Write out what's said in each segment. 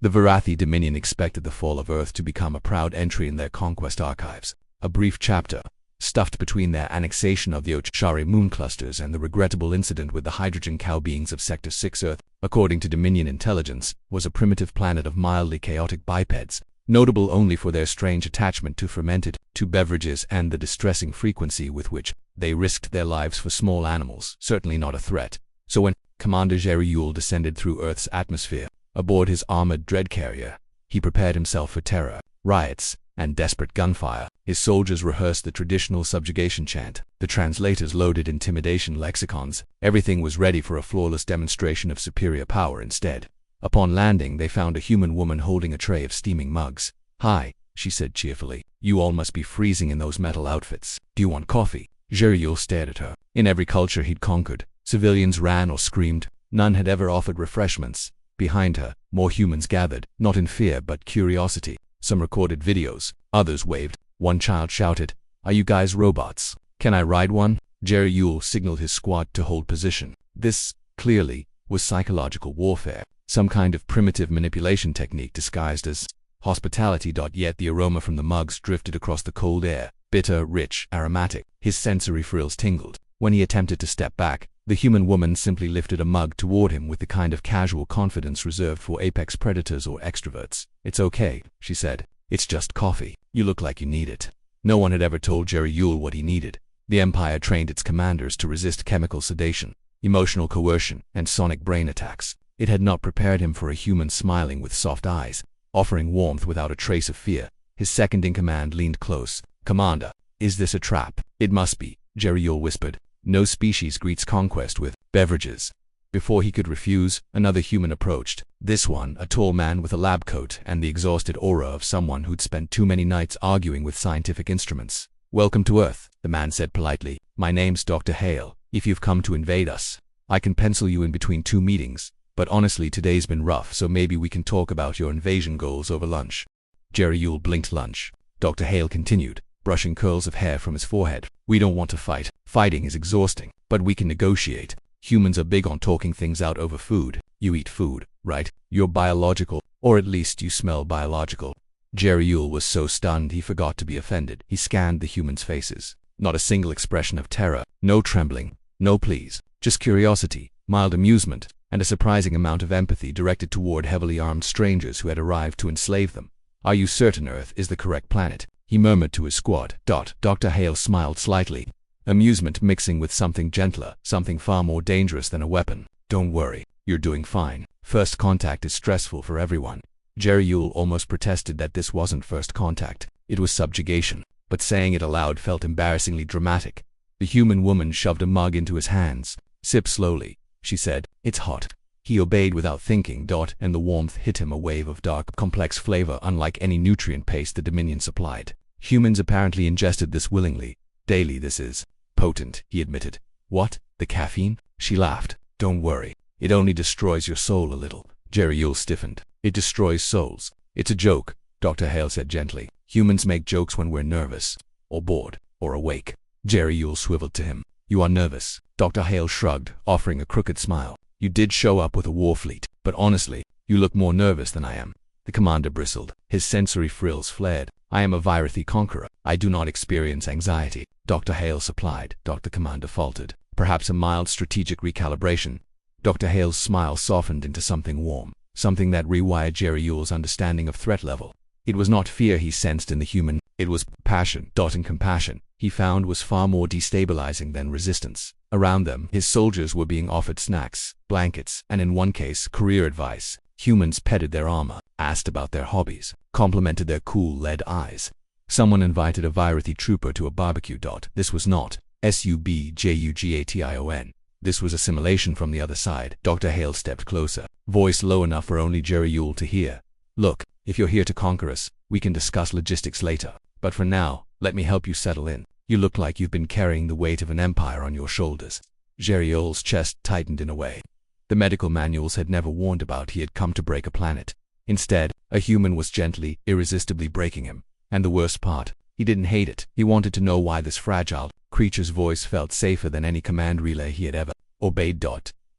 The Varathi Dominion expected the fall of Earth to become a proud entry in their conquest archives, a brief chapter, stuffed between their annexation of the Ochari moon clusters and the regrettable incident with the hydrogen cow beings of Sector 6. Earth, according to Dominion intelligence, was a primitive planet of mildly chaotic bipeds, notable only for their strange attachment to fermented beverages and the distressing frequency with which they risked their lives for small animals, certainly not a threat. So when Commander Jerry Yule descended through Earth's atmosphere, aboard his armored dread carrier, he prepared himself for terror, riots, and desperate gunfire. His soldiers rehearsed the traditional subjugation chant. The translators loaded intimidation lexicons. Everything was ready for a flawless demonstration of superior power. Instead, upon landing, they found a human woman holding a tray of steaming mugs. "Hi," she said cheerfully. "You all must be freezing in those metal outfits. Do you want coffee?" Jeriul stared at her. In every culture he'd conquered, civilians ran or screamed. None had ever offered refreshments. Behind her, more humans gathered, not in fear but curiosity. Some recorded videos, others waved. One child shouted, "Are you guys robots? Can I ride one?" Jerry Yule signaled his squad to hold position. This, clearly, was psychological warfare, some kind of primitive manipulation technique disguised as hospitality. Yet the aroma from the mugs drifted across the cold air, bitter, rich, aromatic. His sensory frills tingled. When he attempted to step back, the human woman simply lifted a mug toward him with the kind of casual confidence reserved for apex predators or extroverts. "It's okay," she said. "It's just coffee. You look like you need it." No one had ever told Jerry Yule what he needed. The Empire trained its commanders to resist chemical sedation, emotional coercion, and sonic brain attacks. It had not prepared him for a human smiling with soft eyes, offering warmth without a trace of fear. His second-in-command leaned close. "Commander, is this a trap?" "It must be," Jerry Yule whispered. "No species greets conquest with beverages." Before he could refuse, another human approached. This one, a tall man with a lab coat and the exhausted aura of someone who'd spent too many nights arguing with scientific instruments. "Welcome to Earth," the man said politely. "My name's Dr. Hale. If you've come to invade us, I can pencil you in between 2 meetings. But honestly, today's been rough, so maybe we can talk about your invasion goals over lunch." Jerry Yule blinked. "Lunch?" Dr. Hale continued, brushing curls of hair from his forehead. "We don't want to fight. Fighting is exhausting, but we can negotiate. Humans are big on talking things out over food. You eat food, right? You're biological, or at least you smell biological." Jerry Yule was so stunned he forgot to be offended. He scanned the humans' faces. Not a single expression of terror, no trembling, no pleas, just curiosity, mild amusement, and a surprising amount of empathy directed toward heavily armed strangers who had arrived to enslave them. "Are you certain Earth is the correct planet?" he murmured to his squad. Dr. Hale smiled slightly, amusement mixing with something gentler, something far more dangerous than a weapon. "Don't worry, you're doing fine. First contact is stressful for everyone." Jerry Yule almost protested that this wasn't first contact, it was subjugation, but saying it aloud felt embarrassingly dramatic. The human woman shoved a mug into his hands. "Sip slowly," she said. "It's hot." He obeyed without thinking. And the warmth hit him, a wave of dark, complex flavor unlike any nutrient paste the Dominion supplied. Humans apparently ingested this willingly. "Daily this is potent," he admitted. "What? The caffeine?" She laughed. "Don't worry. It only destroys your soul a little." Jerry Yule stiffened. "It destroys souls." "It's a joke," Dr. Hale said gently. "Humans make jokes when we're nervous, or bored, or awake." Jerry Yule swiveled to him. "You are nervous." Dr. Hale shrugged, offering a crooked smile. "You did show up with a war fleet, but honestly, you look more nervous than I am." The commander bristled. His sensory frills flared. "I am a Varathi conqueror. I do not experience anxiety." Dr. Hale supplied. The commander faltered. "Perhaps a mild strategic recalibration." Dr. Hale's smile softened into something warm, something that rewired Jerry Yule's understanding of threat level. It was not fear he sensed in the human, it was passion. And compassion, he found, was far more destabilizing than resistance. Around them, his soldiers were being offered snacks, blankets, and in one case, career advice. Humans petted their armor, asked about their hobbies, complimented their cool lead eyes. Someone invited a Varathi trooper to a barbecue. This was not subjugation. This was assimilation from the other side. Dr. Hale stepped closer, voice low enough for only Jerry Yule to hear. "Look, if you're here to conquer us, we can discuss logistics later. But for now, let me help you settle in. You look like you've been carrying the weight of an empire on your shoulders." Jerry Yule's chest tightened in a way the medical manuals had never warned about. He had come to break a planet. Instead, a human was gently, irresistibly breaking him. And the worst part, he didn't hate it. He wanted to know why this fragile creature's voice felt safer than any command relay he had ever obeyed.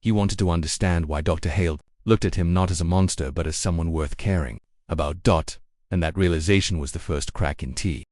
He wanted to understand why Dr. Hale looked at him not as a monster but as someone worth caring about. And that realization was the first crack in tea.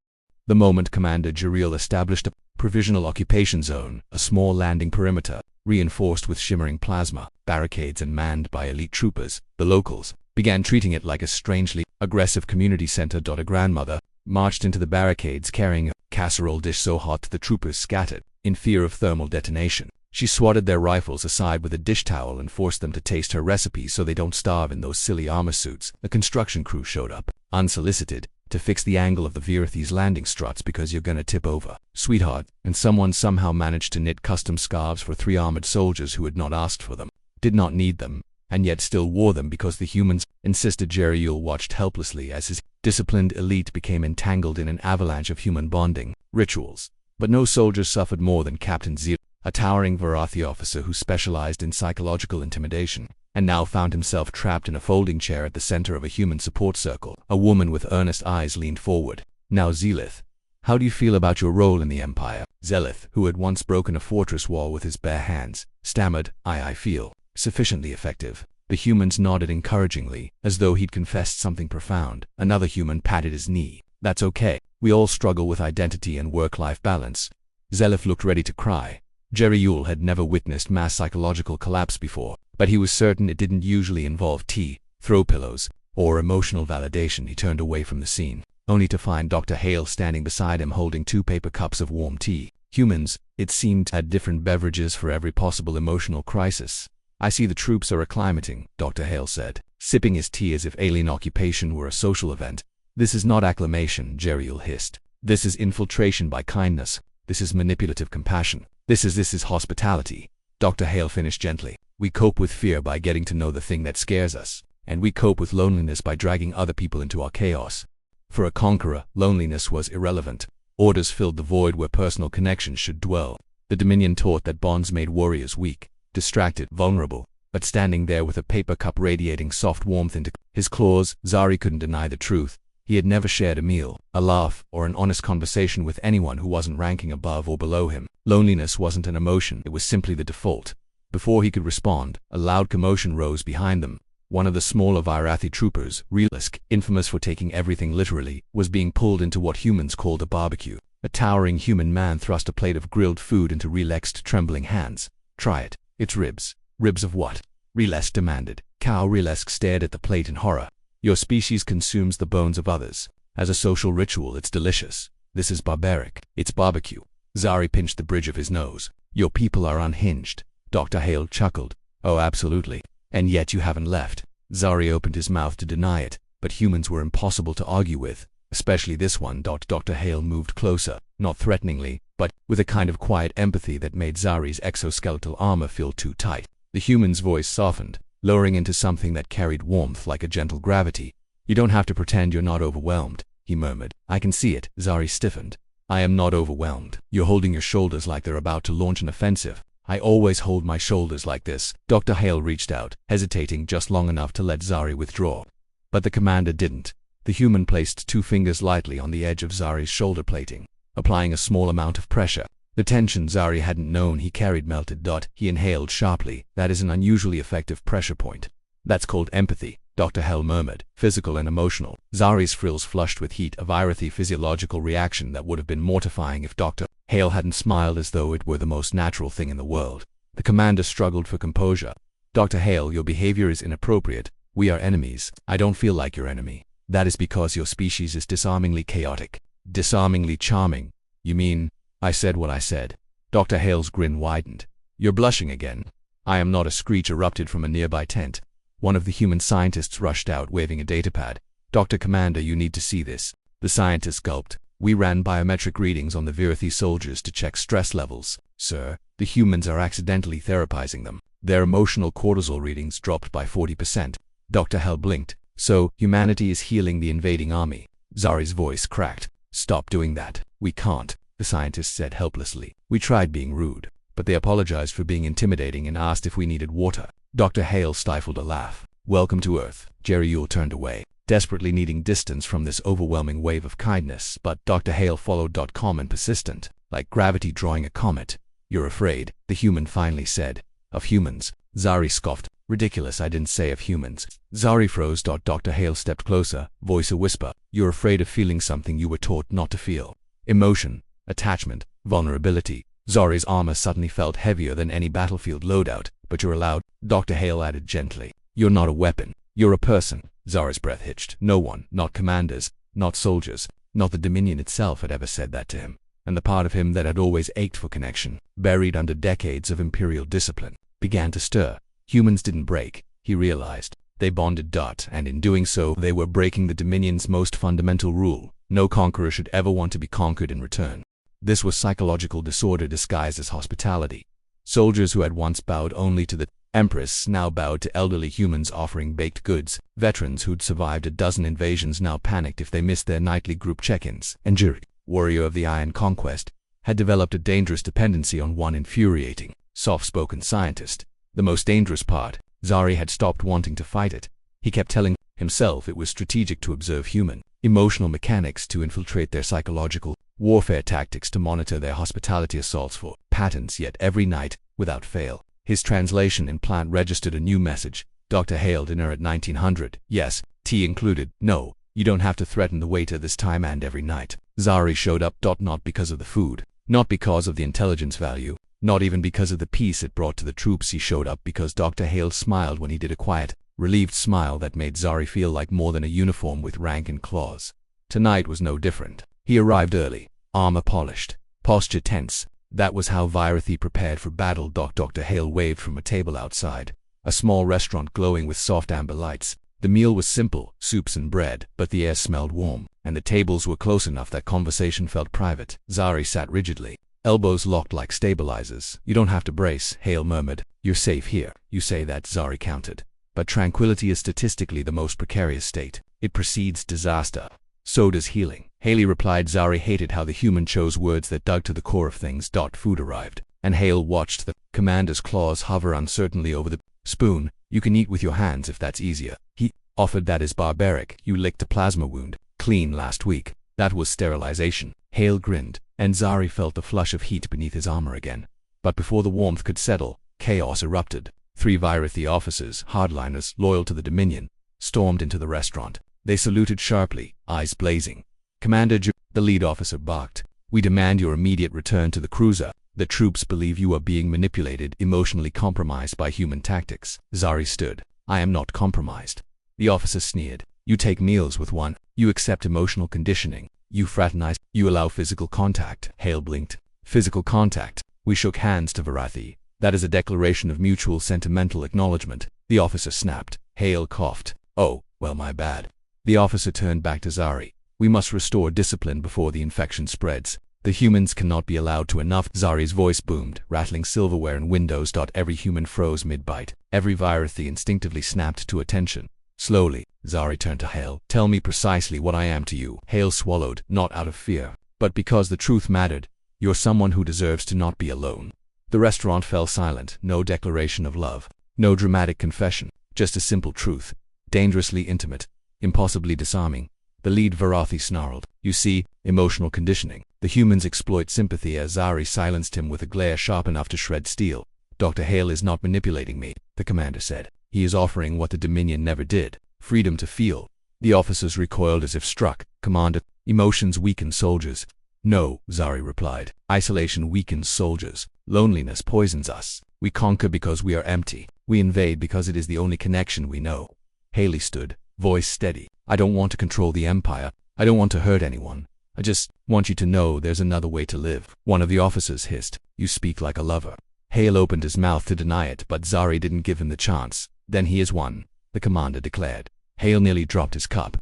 The moment Commander Jeriel established a provisional occupation zone, a small landing perimeter, reinforced with shimmering plasma barricades and manned by elite troopers, the locals began treating it like a strangely aggressive community center. A grandmother marched into the barricades carrying a casserole dish so hot the troopers scattered in fear of thermal detonation. She swatted their rifles aside with a dish towel and forced them to taste her recipe so they don't starve in those silly armor suits. The construction crew showed up, unsolicited, to fix the angle of the Virithys landing struts because you're gonna tip over, sweetheart, and someone somehow managed to knit custom scarves for 3 armored soldiers who had not asked for them, did not need them, and yet still wore them because the humans insisted. Jeriel watched helplessly as his disciplined elite became entangled in an avalanche of human bonding rituals. But no soldier suffered more than Captain Zil, a towering Varathi officer who specialized in psychological intimidation, and now found himself trapped in a folding chair at the center of a human support circle. A woman with earnest eyes leaned forward. Now Zelith, how do you feel about your role in the Empire? Zelith, who had once broken a fortress wall with his bare hands, stammered, I feel sufficiently effective. The humans nodded encouragingly, as though he'd confessed something profound. Another human patted his knee. That's okay. We all struggle with identity and work-life balance. Zelith looked ready to cry. Jeriel had never witnessed mass psychological collapse before, but he was certain it didn't usually involve tea, throw pillows, or emotional validation. He turned away from the scene, only to find Dr. Hale standing beside him holding 2 paper cups of warm tea. Humans, it seemed, had different beverages for every possible emotional crisis. I see the troops are acclimating, Dr. Hale said, sipping his tea as if alien occupation were a social event. This is not acclimation, Jeriel hissed. This is infiltration by kindness. This is manipulative compassion. This is hospitality. Dr. Hale finished gently. We cope with fear by getting to know the thing that scares us, and we cope with loneliness by dragging other people into our chaos. For a conqueror, loneliness was irrelevant. Orders filled the void where personal connections should dwell. The Dominion taught that bonds made warriors weak, distracted, vulnerable, but standing there with a paper cup radiating soft warmth into his claws, Zari couldn't deny the truth. He had never shared a meal, a laugh, or an honest conversation with anyone who wasn't ranking above or below him. Loneliness wasn't an emotion, it was simply the default. Before he could respond, a loud commotion rose behind them. One of the smaller Virathi troopers, Relisk, infamous for taking everything literally, was being pulled into what humans called a barbecue. A towering human man thrust a plate of grilled food into Relesk's trembling hands. Try it. It's ribs. Ribs of what? Relesk demanded. Cow. Relesk stared at the plate in horror. Your species consumes the bones of others. As a social ritual, it's delicious. This is barbaric. It's barbecue. Zari pinched the bridge of his nose. Your people are unhinged. Dr. Hale chuckled. Oh, absolutely. And yet you haven't left. Zari opened his mouth to deny it, but humans were impossible to argue with, especially this one. Dr. Hale moved closer, not threateningly, but with a kind of quiet empathy that made Zari's exoskeletal armor feel too tight. The human's voice softened, lowering into something that carried warmth like a gentle gravity. You don't have to pretend you're not overwhelmed, he murmured. I can see it. Zari stiffened. I am not overwhelmed. You're holding your shoulders like they're about to launch an offensive. I always hold my shoulders like this. Dr. Hale reached out, hesitating just long enough to let Zari withdraw. But the commander didn't. The human placed 2 fingers lightly on the edge of Zari's shoulder plating, applying a small amount of pressure. The tension Zari hadn't known he carried melted. He inhaled sharply. That is an unusually effective pressure point. That's called empathy, Dr. Hale murmured, physical and emotional. Zari's frills flushed with heat, a Virathi physiological reaction that would have been mortifying if Dr. Hale hadn't smiled as though it were the most natural thing in the world. The commander struggled for composure. Dr. Hale, your behavior is inappropriate. We are enemies. I don't feel like your enemy. That is because your species is disarmingly chaotic. Disarmingly charming. You mean? I said what I said. Dr. Hale's grin widened. You're blushing again. I am not. A screech erupted from a nearby tent. One of the human scientists rushed out waving a datapad. Dr. Commander, you need to see this. The scientist gulped. We ran biometric readings on the Virathi soldiers to check stress levels. Sir, the humans are accidentally therapizing them. Their emotional cortisol readings dropped by 40%. Dr. Hale blinked. So, humanity is healing the invading army. Zari's voice cracked. Stop doing that. We can't, the scientist said helplessly. We tried being rude, but they apologized for being intimidating and asked if we needed water. Dr. Hale stifled a laugh. Welcome to Earth. Jeriel turned away, desperately needing distance from this overwhelming wave of kindness, but Dr. Hale followed. Calm and persistent, like gravity drawing a comet. You're afraid, the human finally said. Of humans. Zari scoffed. Ridiculous, I didn't say of humans. Zari froze. Dr. Hale stepped closer, voice a whisper. You're afraid of feeling something you were taught not to feel. Emotion, attachment, vulnerability. Zari's armor suddenly felt heavier than any battlefield loadout. But you're allowed, Dr. Hale added gently. You're not a weapon. You're a person. Zari's breath hitched. No one, not commanders, not soldiers, not the Dominion itself had ever said that to him. And the part of him that had always ached for connection, buried under decades of imperial discipline, began to stir. Humans didn't break, he realized. They bonded. And in doing so, they were breaking the Dominion's most fundamental rule. No conqueror should ever want to be conquered in return. This was psychological disorder disguised as hospitality. Soldiers who had once bowed only to the Empress now bowed to elderly humans offering baked goods. Veterans who'd survived a dozen invasions now panicked if they missed their nightly group check-ins. And Juri, warrior of the Iron Conquest, had developed a dangerous dependency on one infuriating, soft-spoken scientist. The most dangerous part, Zari had stopped wanting to fight it. He kept telling himself it was strategic to observe human, emotional mechanics to infiltrate their psychological warfare tactics to monitor their hospitality assaults for patterns. Yet every night, without fail, his translation implant registered a new message. Dr. Hale, dinner at 1900. Yes, tea included. No, you don't have to threaten the waiter this time and every night. Zari showed up. Not because of the food, not because of the intelligence value, not even because of the peace it brought to the troops. He showed up because Dr. Hale smiled when he did, a quiet, relieved smile that made Zari feel like more than a uniform with rank and claws. Tonight was no different. He arrived early, armor polished, posture tense. That was how Virathi prepared for battle. Dr. Hale waved from a table outside, a small restaurant glowing with soft amber lights. The meal was simple, soups and bread, but the air smelled warm, and the tables were close enough that conversation felt private. Zari sat rigidly, elbows locked like stabilizers. You don't have to brace, Hale murmured. You're safe here. You say that, Zari countered. But tranquility is statistically the most precarious state. It precedes disaster. So does healing. Haley replied. Zari hated how the human chose words that dug to the core of things. Food arrived, and Hale watched the commander's claws hover uncertainly over the spoon. You can eat with your hands if that's easier. He offered. That is barbaric. You licked a plasma wound. Clean last week. That was sterilization. Hale grinned, and Zari felt the flush of heat beneath his armor again. But before the warmth could settle, chaos erupted. 3 Virathi officers, hardliners loyal to the Dominion, stormed into the restaurant. They saluted sharply, eyes blazing. Commander the lead officer barked. We demand your immediate return to the cruiser. The troops believe you are being manipulated, emotionally compromised by human tactics. Zari stood. I am not compromised. The officer sneered. You take meals with one. You accept emotional conditioning. You fraternize. You allow physical contact. Hale blinked. Physical contact. We shook hands to Virathi. That is a declaration of mutual sentimental acknowledgement. The officer snapped. Hale coughed. Oh, well, my bad. The officer turned back to Zari. We must restore discipline before the infection spreads. The humans cannot be allowed to enough. Zari's voice boomed, rattling silverware and windows. Every human froze mid-bite. Every Virathi instinctively snapped to attention. Slowly, Zari turned to Hale. Tell me precisely what I am to you. Hale swallowed, not out of fear, but because the truth mattered. You're someone who deserves to not be alone. The restaurant fell silent. No declaration of love. No dramatic confession. Just a simple truth. Dangerously intimate. Impossibly disarming. The lead Virathi snarled. You see, emotional conditioning. The humans exploit sympathy. As Zari silenced him with a glare sharp enough to shred steel. Dr. Hale is not manipulating me, the commander said. He is offering what the Dominion never did. Freedom to feel. The officers recoiled as if struck. Commander, emotions weaken soldiers. No, Zari replied. Isolation weakens soldiers. Loneliness poisons us. We conquer because we are empty. We invade because it is the only connection we know. Haley stood, voice steady. I don't want to control the Empire. I don't want to hurt anyone. I just want you to know there's another way to live. One of the officers hissed. You speak like a lover. Hale opened his mouth to deny it, but Zari didn't give him the chance. Then he is one, the commander declared. Hale nearly dropped his cup.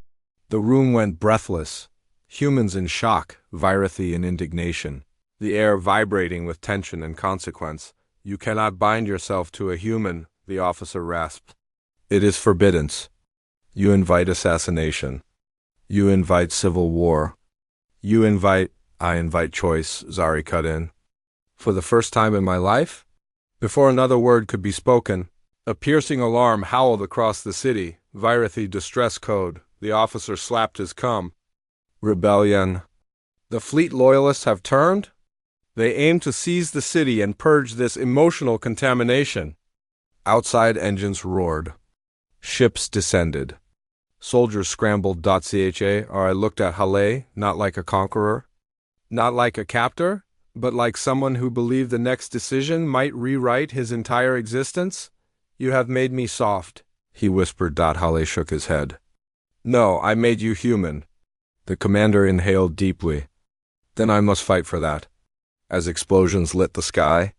The room went breathless. Humans in shock, Virathi in indignation. The air vibrating with tension and consequence. You cannot bind yourself to a human, the officer rasped. It is forbiddance. You invite assassination. You invite civil war. I invite choice, Zari cut in. For the first time in my life? Before another word could be spoken, a piercing alarm howled across the city. Virathi distress code. The officer slapped his cum. Rebellion. The fleet loyalists have turned? They aim to seize the city and purge this emotional contamination. Outside engines roared. Ships descended. Soldiers scrambled. I looked at Halle, not like a conqueror, not like a captor, but like someone who believed the next decision might rewrite his entire existence. You have made me soft, he whispered. Halle shook his head. No, I made you human. The commander inhaled deeply. Then I must fight for that. As explosions lit the sky,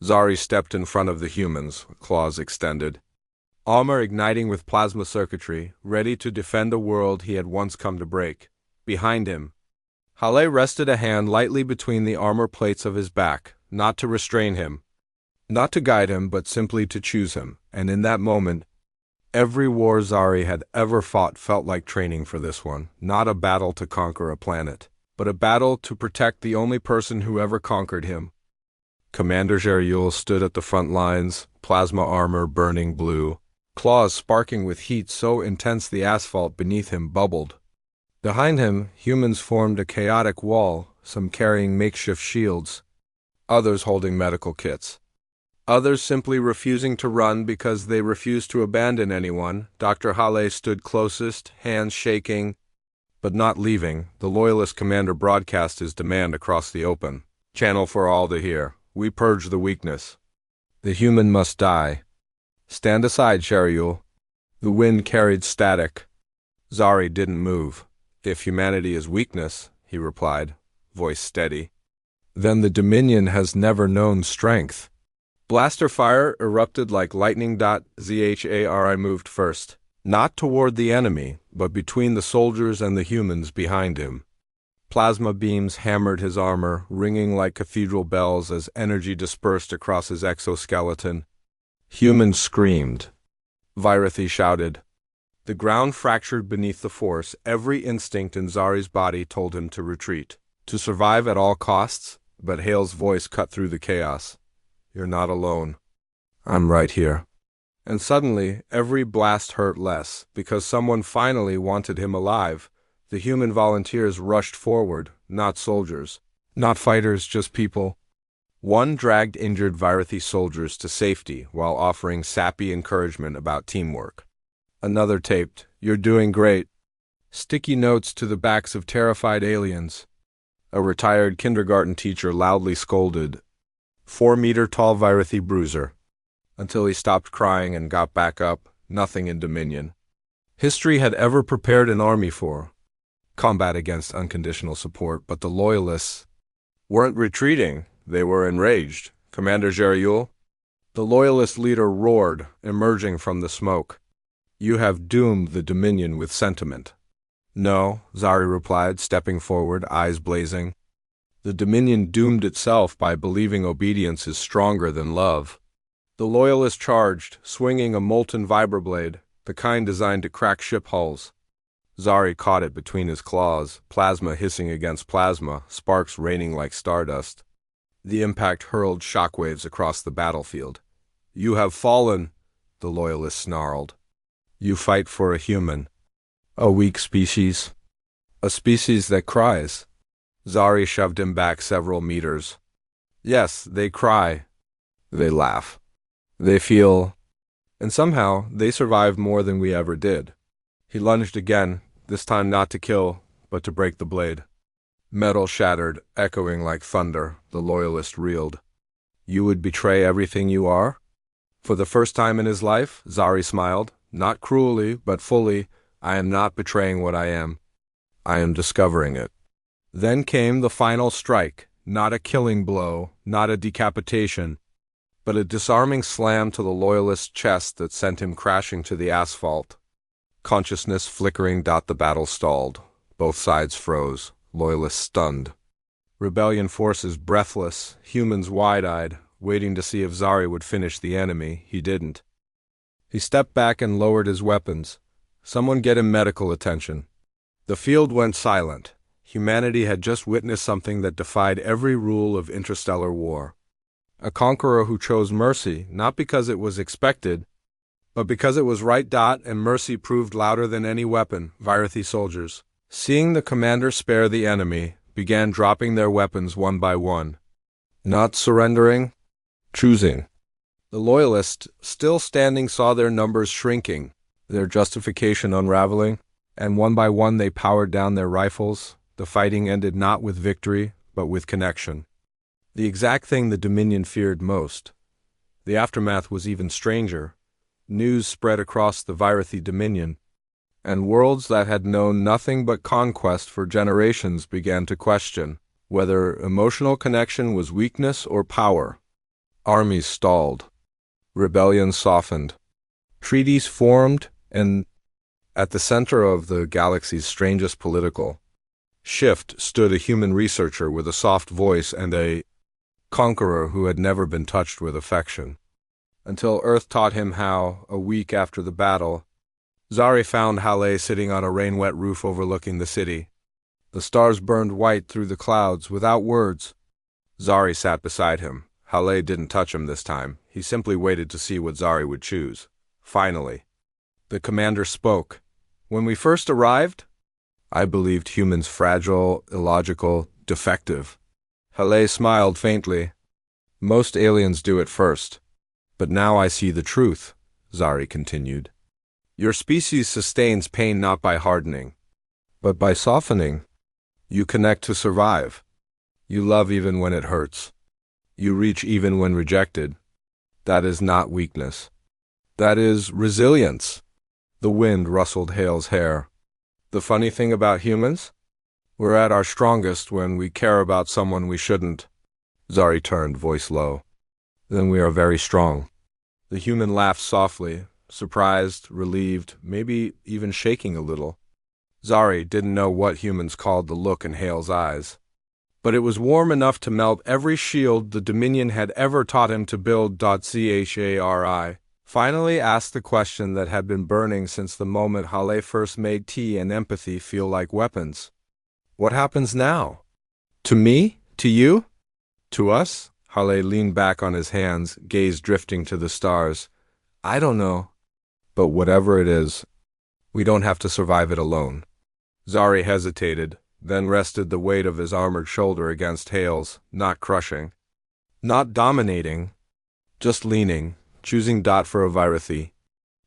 Zari stepped in front of the humans, claws extended. Armor igniting with plasma circuitry, ready to defend a world he had once come to break. Behind him, Halle rested a hand lightly between the armor plates of his back, not to restrain him, not to guide him, but simply to choose him, and in that moment, every war Zari had ever fought felt like training for this one, not a battle to conquer a planet, but a battle to protect the only person who ever conquered him. Commander Jeriul stood at the front lines, plasma armor burning blue, claws sparking with heat so intense the asphalt beneath him bubbled. Behind him, humans formed a chaotic wall, some carrying makeshift shields, others holding medical kits. Others simply refusing to run because they refused to abandon anyone. Dr. Halle stood closest, hands shaking, but not leaving. The loyalist commander broadcast his demand across the open channel for all to hear. We purge the weakness. The human must die. Stand aside, Jeriul. The wind carried static. Zari didn't move. If humanity is weakness, he replied, voice steady, then the Dominion has never known strength. Blaster fire erupted like lightning. Zari moved first, not toward the enemy, but between the soldiers and the humans behind him. Plasma beams hammered his armor, ringing like cathedral bells as energy dispersed across his exoskeleton. Humans screamed. Virathi shouted. The ground fractured beneath the force. Every instinct in Zari's body told him to retreat, to survive at all costs, but Hale's voice cut through the chaos. You're not alone. I'm right here. And suddenly, every blast hurt less, because someone finally wanted him alive. The human volunteers rushed forward, not soldiers, not fighters, just people. One dragged injured Virathi soldiers to safety while offering sappy encouragement about teamwork. Another taped, "You're doing great." Sticky notes to the backs of terrified aliens. A retired kindergarten teacher loudly scolded, 4-meter-tall Virathi bruiser, until he stopped crying and got back up. Nothing in Dominion history had ever prepared an army for combat against unconditional support, but the Loyalists weren't retreating, they were enraged. Commander Jeriul, the Loyalist leader roared, emerging from the smoke. You have doomed the Dominion with sentiment. No, Zari replied, stepping forward, eyes blazing. The Dominion doomed itself by believing obedience is stronger than love. The Loyalist charged, swinging a molten vibroblade, the kind designed to crack ship hulls. Zari caught it between his claws, plasma hissing against plasma, sparks raining like stardust. The impact hurled shockwaves across the battlefield. You have fallen, the Loyalist snarled. You fight for a human. A weak species. A species that cries. Zari shoved him back several meters. Yes, they cry. They laugh. They feel. And somehow, they survive more than we ever did. He lunged again, this time not to kill, but to break the blade. Metal shattered, echoing like thunder. The Loyalist reeled. You would betray everything you are? For the first time in his life, Zari smiled, not cruelly, but fully. I am not betraying what I am. I am discovering it. Then came the final strike, not a killing blow, not a decapitation, but a disarming slam to the Loyalist's chest that sent him crashing to the asphalt. Consciousness flickering. The battle stalled. Both sides froze, Loyalists stunned. Rebellion forces breathless, humans wide-eyed, waiting to see if Zari would finish the enemy. He didn't. He stepped back and lowered his weapons. Someone get him medical attention. The field went silent. Humanity had just witnessed something that defied every rule of interstellar war. A conqueror who chose mercy, not because it was expected, but because it was right. And mercy proved louder than any weapon. Virathi soldiers, seeing the commander spare the enemy, began dropping their weapons one by one. Not surrendering, choosing. The loyalists, still standing, saw their numbers shrinking, their justification unraveling, and one by one they powered down their rifles. The fighting ended not with victory, but with connection. The exact thing the Dominion feared most. The aftermath was even stranger. News spread across the Virathi Dominion, and worlds that had known nothing but conquest for generations began to question whether emotional connection was weakness or power. Armies stalled. Rebellion softened. Treaties formed, and at the center of the galaxy's strangest political shift stood a human researcher with a soft voice and a conqueror who had never been touched with affection. Until Earth taught him how, a week after the battle, Zari found Hale sitting on a rain-wet roof overlooking the city. The stars burned white through the clouds without words. Zari sat beside him. Hale didn't touch him this time. He simply waited to see what Zari would choose. Finally, the commander spoke. When we first arrived, I believed humans fragile, illogical, defective. Hale smiled faintly. Most aliens do at first. But now I see the truth, Zari continued. Your species sustains pain not by hardening, but by softening. You connect to survive. You love even when it hurts. You reach even when rejected. That is not weakness. That is resilience. The wind rustled Hale's hair. The funny thing about humans? We're at our strongest when we care about someone we shouldn't. Zari turned, voice low. Then we are very strong. The human laughed softly, surprised, relieved, maybe even shaking a little. Zari didn't know what humans called the look in Hale's eyes, but it was warm enough to melt every shield the Dominion had ever taught him to build. Chari finally asked the question that had been burning since the moment Hale first made tea and empathy feel like weapons. What happens now? To me? To you? To us? Hale leaned back on his hands, gaze drifting to the stars. I don't know. But whatever it is, we don't have to survive it alone. Zari hesitated, then rested the weight of his armored shoulder against Hale's, not crushing, not dominating, just leaning, choosing for a Virathi.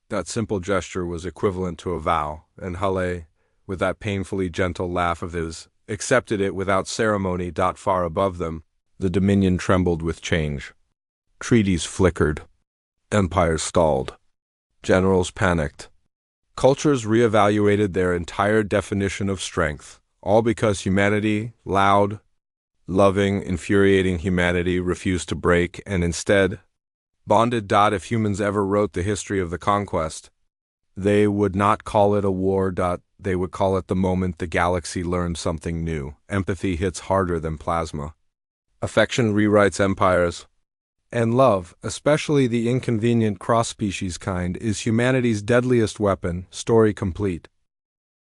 That simple gesture was equivalent to a vow, and Hale, with that painfully gentle laugh of his, accepted it without ceremony. Far above them, the Dominion trembled with change. Treaties flickered. Empires stalled. Generals panicked. Cultures reevaluated their entire definition of strength, all because humanity, loud, loving, infuriating humanity, refused to break and instead bonded. If humans ever wrote the history of the conquest, they would not call it a war. They would call it the moment the galaxy learned something new. Empathy hits harder than plasma. Affection rewrites empires. And love, especially the inconvenient cross-species kind, is humanity's deadliest weapon. Story complete.